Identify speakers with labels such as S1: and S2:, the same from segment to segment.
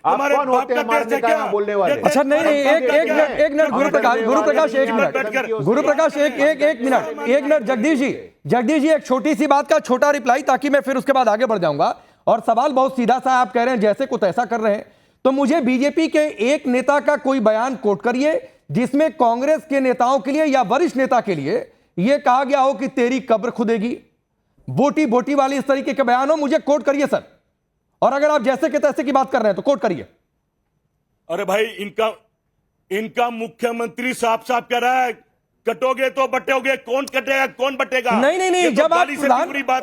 S1: आप कौन होते हैं मारने का यहाँ बोलने वाले?
S2: अच्छा नहीं नहीं, एक मिनट गुरुप्रकाश एक मिनट जगदीश जी एक छोटी सी बात का छोटा रिप्लाई, ताकि मैं फिर उसके बाद आगे बढ़ जाऊंगा। और सवाल बहुत सीधा सा, आप कह रहे हैं जैसे कुछ ऐसा कर रहे हैं, तो मुझे बीजेपी के एक नेता का कोई बयान कोट करिए जिसमें कांग्रेस के नेताओं के लिए या वरिष्ठ नेता के लिए यह कहा गया हो कि तेरी कब्र खुदेगी, बोटी बोटी वाली इस तरीके के बयान हो, मुझे कोट करिए सर। और अगर आप जैसे के तैसे की बात कर रहे हैं तो कोट करिए।
S3: अरे भाई, इनका मुख्यमंत्री साफ साफ कह रहा है कटोगे तो बटोगे, कौन कटेगा कौन बटेगा?
S2: नहीं, जब आप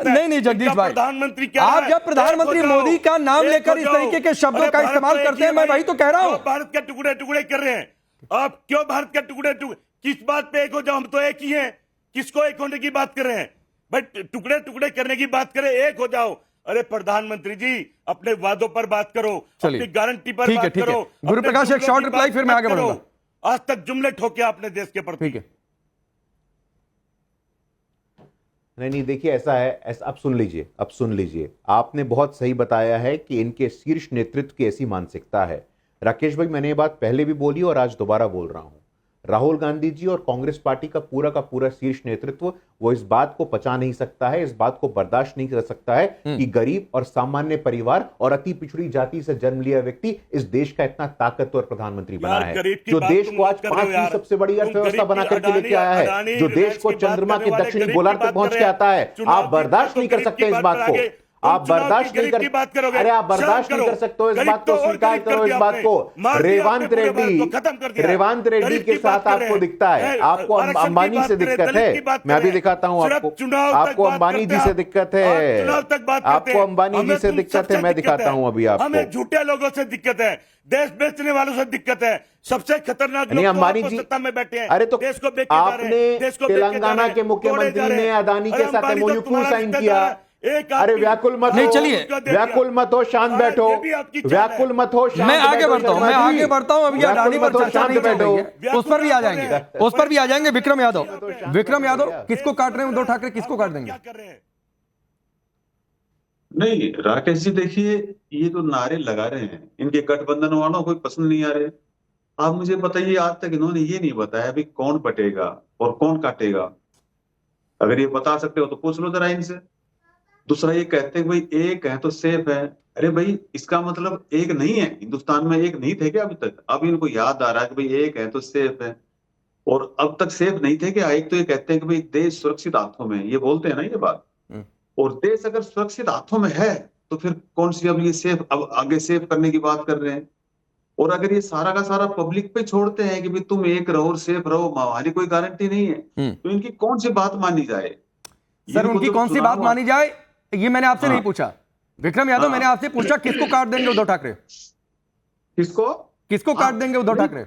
S2: नहीं जगदीश भाई,
S3: प्रधानमंत्री
S2: आप जब प्रधानमंत्री मोदी का नाम लेकर इस तरीके के शब्दों का इस्तेमाल करते हैं, मैं वही तो कह रहा हूं।
S3: भारत के टुकड़े टुकड़े कर रहे हैं आप, क्यों भारत के टुकड़े टुकड़े? किस बात पे एक हो जाओ? हम तो एक ही हैं, किसको एक होने की बात कर रहे हैं भाई? टुकड़े टुकड़े करने की बात करें, एक हो जाओ। अरे प्रधानमंत्री जी, अपने वादों पर बात करो, अपनी गारंटी पर बात करो।
S2: गुरुप्रकाश एक शॉर्ट रिप्लाई, फिर मैं आगे बढ़ूंगा।
S3: आज तक जुमले ठोके आपने देश के प्रति।
S2: ठीक है,
S1: नहीं देखिए, ऐसा है, ऐसा अब सुन लीजिए, आपने बहुत सही बताया है कि इनके शीर्ष नेतृत्व की ऐसी मानसिकता है। राकेश भाई, मैंने ये बात पहले भी बोली और आज दोबारा बोल रहा हूं, राहुल गांधी जी और कांग्रेस पार्टी का पूरा शीर्ष नेतृत्व वो इस बात को पचा नहीं सकता है, इस बात को बर्दाश्त नहीं कर सकता है कि गरीब और सामान्य परिवार और अति पिछड़ी जाति से जन्म लिया व्यक्ति इस देश का इतना ताकतवर प्रधानमंत्री बना है, जो देश को आज 5वीं सबसे बड़ी अर्थव्यवस्था बना करके लेके आया है, जो देश को चंद्रमा के दक्षिणी गोलार्ध तक पहुंच के आता है। आप बर्दाश्त नहीं कर सकते इस बात को, आप बर्दाश्त नहीं कर, अरे आप बर्दाश्त नहीं कर सकते हो इस बात को, स्वीकार करो इस बात को। रेवंत रेड्डी के साथ आपको दिखता है, आपको अंबानी से दिक्कत है, मैं अभी दिखाता हूं आपको अंबानी जी से दिक्कत है, आपको अंबानी जी से दिक्कत है, मैं दिखाता हूं अभी आपको।
S3: हमें झूठे लोगों से दिक्कत है, देश बेचने वालों से दिक्कत है, सबसे खतरनाक लोग
S1: अंबानी जी
S3: सत्ता में बैठे हैं।
S1: अरे तो
S3: देश को बेच के जा रहे हैं,
S1: आपने तेलंगाना के मुख्यमंत्री ने अदानी के साथ एमओयू क्यों साइन किया? अरे व्याकुल मत
S2: नहीं,
S1: हो,
S2: चलिए
S1: व्याकुल मत हो, शांत बैठो, व्याकुल मत हो,
S2: मैं आगे बढ़ता हूं, अभी अडानी पर चर्चा नहीं चल रही है, उस पर भी आ जाएंगे, विक्रम यादव किसको काट रहे हैं उद्धव ठाकरे, किसको काट देंगे?
S4: नहीं राकेश जी, देखिए ये तो नारे लगा रहे हैं, इनके गठबंधन वालों को पसंद नहीं आ रहे। आप मुझे बताइए, आज तक इन्होंने ये नहीं बताया अभी कौन बटेगा और कौन काटेगा। अगर ये बता सकते हो तो पूछ लो जरा इनसे। दूसरा, ये कहते हैं भाई एक है तो सेफ है। अरे भाई, इसका मतलब एक नहीं है, हिंदुस्तान में एक नहीं थे क्या अभी तक? अब इनको याद आ रहा है कि भाई एक है तो सेफ है, और अब तक सेफ नहीं थे क्या? एक तो ये कहते हैं कि भाई देश सुरक्षित हाथों में है, ये बोलते हैं ना ये बात, और देश अगर सुरक्षित हाथों में है तो फिर कौन सी अब ये सेफ, अब आगे सेफ करने की बात कर रहे हैं? और अगर ये सारा का सारा पब्लिक पे छोड़ते हैं कि भाई तुम एक रहो और सेफ रहो, हमारी कोई गारंटी नहीं है, तो इनकी कौन सी बात मानी जाए?
S2: सर उनकी कौन सी बात मानी जाए, ये मैंने आपसे नहीं पूछा विक्रम यादव, मैंने आपसे पूछा किसको काट देंगे उद्धव ठाकरे, किसको काट देंगे उद्धव ठाकरे?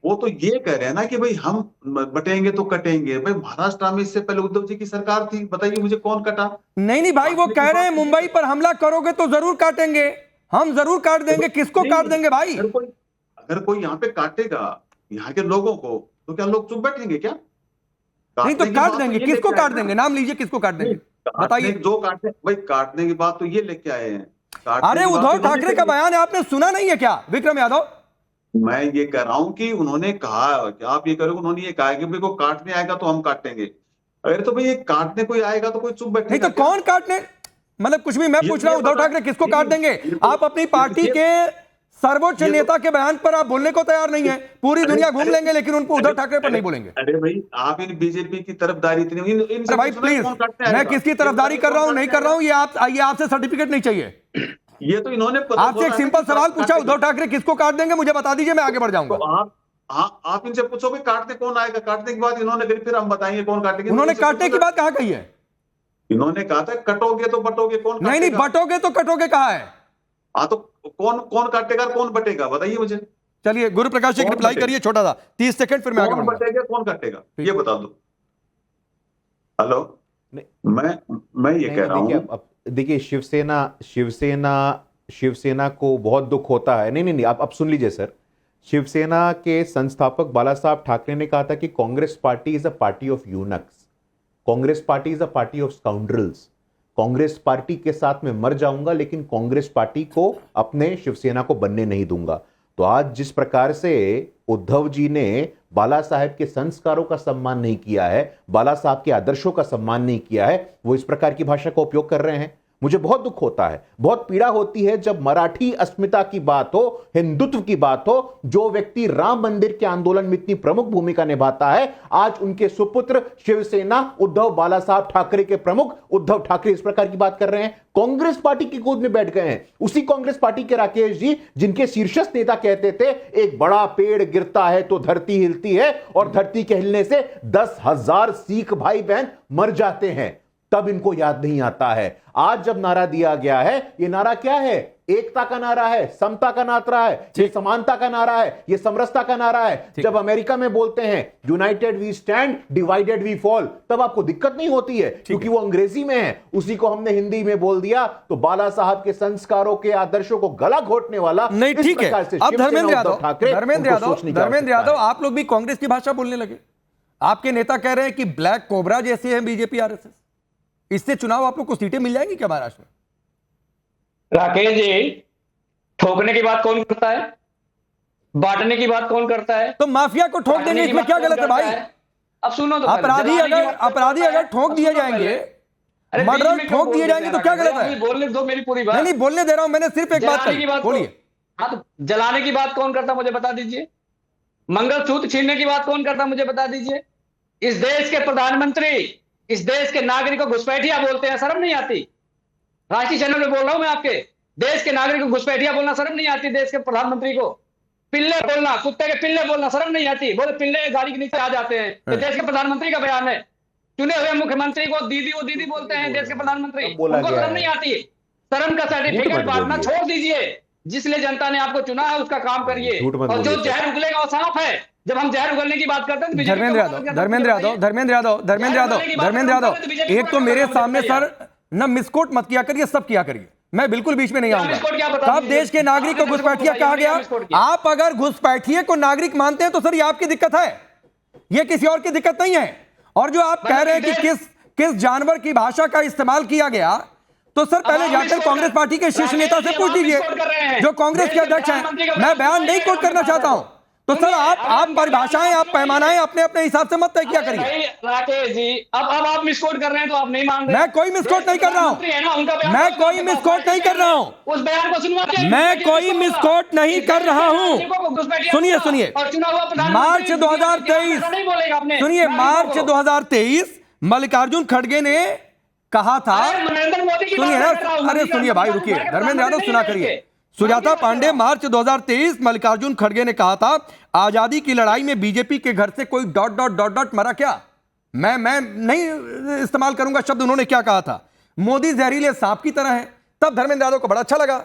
S4: वो तो ये कह रहे हैं ना कि भाई हम बटेंगे तो कटेंगे। भाई महाराष्ट्र में इससे पहले उद्धव जी की सरकार थी, बताइए मुझे कौन कटा?
S2: नहीं भाई, वो कह रहे हैं मुंबई पर हमला करोगे तो जरूर काटेंगे, हम जरूर काट देंगे। किसको काट देंगे भाई?
S4: अगर कोई यहाँ पे काटेगा यहाँ के लोगों को, तो क्या लोग चुप बैठेंगे क्या?
S2: नहीं तो काट देंगे, किसको काट देंगे? नाम लीजिए, किसको काट देंगे बताइए।
S4: जो काटने, भाई काटने की बात तो ये लेके आए हैं।
S2: अरे उद्धव ठाकरे का बयान है, आपने सुना नहीं है क्या विक्रम यादव?
S4: मैं ये कह रहा हूं कि उन्होंने कहा कि आप ये करोगे, उन्होंने ये कहा कि भाई को काटने आएगा तो हम काटेंगे। अरे तो भाई ये काटने कोई आएगा तो कोई चुप बैठेगा
S2: नहीं तो कौन काटने, मतलब कुछ भी मैं पूछ रहा हूं, उद्धव ठाकरे किसको काट देंगे? आप अपनी पार्टी के सर्वोच्च नेता के बयान पर आप बोलने को तैयार नहीं है, पूरी दुनिया घूम लेंगे लेकिन उन उद्धव ठाकरे पर नहीं बोलेंगे।
S4: अरे भाई, आप इन बीजेपी की तरफदारी इतनी
S2: भाई प्लीज, मैं किसकी तरफदारी कर रहा हूं नहीं कर रहा हूं, ये आपसे सर्टिफिकेट नहीं चाहिए।
S4: ये तो इन्होंने
S2: आपसे एक सिंपल सवाल पूछा, उद्धव ठाकरे किसको काट देंगे मुझे बता दीजिए, मैं आगे बढ़ जाऊंगा।
S4: आप इनसे पूछोगे काटने कौन आएगा, काटने की बात इन्होंने करी, फिर हम बताएंगे कौन काटेंगे।
S2: उन्होंने काटने की बात कहां कही है?
S4: इन्होंने कहा था कटोगे तो बटोगे, कौन
S2: नहीं बटोगे तो कटोगे कहा है?
S4: हाँ तो कौन काटेगा कौन बटेगा बताइए मुझे।
S2: चलिए गुरुप्रकाश एक रिप्लाई करिए छोटा सा, 30 सेकंड, फिर मैं आगे बढ़ूंगा।
S4: कौन बटेगा कौन काटेगा ये बता दो। हेलो, मैं ये कह रहा हूं,
S1: देखिए शिवसेना को बहुत दुख होता है। नहीं आप सुन लीजिए सर, शिवसेना के संस्थापक बाला साहब ठाकरे ने कहा था कि Congress party is a party of eunuchs, Congress party is a party of scoundrels. Congress party के साथ में मर जाऊंगा, लेकिन कांग्रेस पार्टी को अपने शिवसेना को बनने नहीं दूंगा। तो आज जिस प्रकार से उद्धव जी ने बाला साहेब के संस्कारों का सम्मान नहीं किया है, बाला साहब के आदर्शों का सम्मान नहीं किया है, वो इस प्रकार की भाषा का उपयोग कर रहे हैं। मुझे बहुत दुख होता है, बहुत पीड़ा होती है जब मराठी अस्मिता की बात हो, हिंदुत्व की बात हो, जो व्यक्ति राम मंदिर के आंदोलन में इतनी प्रमुख भूमिका निभाता है, आज उनके सुपुत्र शिवसेना उद्धव बाला साहब ठाकरे के प्रमुख उद्धव ठाकरे इस प्रकार की बात कर रहे हैं, कांग्रेस पार्टी की गोद में बैठ गए हैं। उसी कांग्रेस पार्टी के राकेश जी, जिनके शीर्षस्थ नेता कहते थे एक बड़ा पेड़ गिरता है तो धरती हिलती है, और धरती के हिलने से 10,000 सिख भाई बहन मर जाते हैं, तब इनको याद नहीं आता है। आज जब नारा दिया गया है, ये नारा क्या है? एकता का नारा है, समता का नारा है, ये समानता का नारा है, ये समरसता का नारा है। जब अमेरिका में बोलते हैं united we stand, divided we fall, तब आपको दिक्कत नहीं होती है, क्योंकि वो अंग्रेजी में है। उसी को हमने हिंदी में बोल दिया तो बाला साहब के संस्कारों के आदर्शों को गला घोटने वाला
S2: नहीं, ठीक है। अब धर्मेंद्र यादव, आप लोग भी कांग्रेस की भाषा बोलने लगे। आपके नेता कह रहे हैं कि ब्लैक कोबरा जैसे हैं बीजेपी आरएसएस, इससे चुनाव आप लोग को सीटें मिल जाएंगी क्या महाराष्ट्र में?
S5: राकेश जी, ठोकने की बात कौन करता है? बांटने की बात कौन करता है?
S2: तो माफिया को ठोक देंगे, इसमें क्या गलत है भाई?
S5: अब सुनो तो,
S2: अपराधी अगर ठोक दिए जाएंगे, मर्डर ठोक दिए जाएंगे तो क्या गलत है?
S5: बोलने दो मेरी पूरी बात।
S2: नहीं बोलने दे रहा हूं, मैंने सिर्फ एक बात कही, बोलिए।
S5: हाँ, तो जलाने की बात कौन करता मुझे बता दीजिए। मंगलसूत्र छीनने की बात कौन करता मुझे बता दीजिए। इस देश के प्रधानमंत्री इस देश के नागरिक को घुसपैठिया बोलते हैं, शर्म नहीं आती? राष्ट्रीय चैनल पे बोल रहा हूं मैं आपके, देश के नागरिक को घुसपैठिया बोलना शर्म नहीं आती? देश के प्रधानमंत्री को पिल्ले बोलना, कुत्ते के पिल्ले बोलना शर्म नहीं आती? बोले पिल्ले गाड़ी के नीचे आ जाते हैं, तो देश के प्रधानमंत्री का बयान है। चुने हुए मुख्यमंत्री को दीदी वो दीदी बोलते हैं देश के प्रधानमंत्री, उनको शर्म नहीं आती? शर्म का सर्टिफिकेट बांटना छोड़ दीजिए। जिसलिए जनता ने आपको चुना है उसका काम करिए, और जो जहर उगलेगा वो साफ है। जब हम जहर उगलने की बात करते हैं तो
S2: धर्मेंद्र यादव, एक तो मेरे सामने सर न मिसकोट मत किया करिए, सब किया करिए, मैं बिल्कुल बीच में नहीं आऊंगा। कब देश के नागरिक को घुसपैठिया कहा गया? आप अगर घुसपैठिए को नागरिक मानते हैं तो सर ये आपकी दिक्कत है, ये किसी और की दिक्कत नहीं है। और जो आप कह रहे हैं कि किस जानवर की भाषा का इस्तेमाल किया गया, तो सर पहले जाकर कांग्रेस पार्टी के शीर्ष नेता से पूछ लीजिए जो कांग्रेस के अध्यक्ष हैं। मैं बयान नहीं कोट करना चाहता हूं, तो सर आप परिभाषाएं, आप पैमानाएं अपने अपने हिसाब से मत तय किया करिए।
S5: राकेश जी, अब आप मिसकोट कर रहे हैं तो आप नहीं मान रहे।
S2: मैं कोई मिसकोट नहीं कर रहा हूं, मैं कोई मिसकोट नहीं कर रहा हूं,
S5: उस बयान को सुनवाइए।
S2: मैं कोई मिसकोट नहीं कर रहा हूं। सुनिए मार्च 2023, सुनिए मार्च 2023 मल्लिकार्जुन खड़गे ने कहा था, सुनिए ना, अरे सुनिए भाई रुकिए, धर्मेंद्र यादव सुना करिए। सुजाता पांडे मार्च 2023 मल्लिकार्जुन खड़गे ने कहा था आजादी की लड़ाई में बीजेपी के घर से कोई ... मरा क्या? मैं नहीं इस्तेमाल करूंगा शब्द, उन्होंने क्या कहा था, मोदी जहरीले सांप की तरह है। तब धर्मेंद्र यादव को बड़ा अच्छा लगा,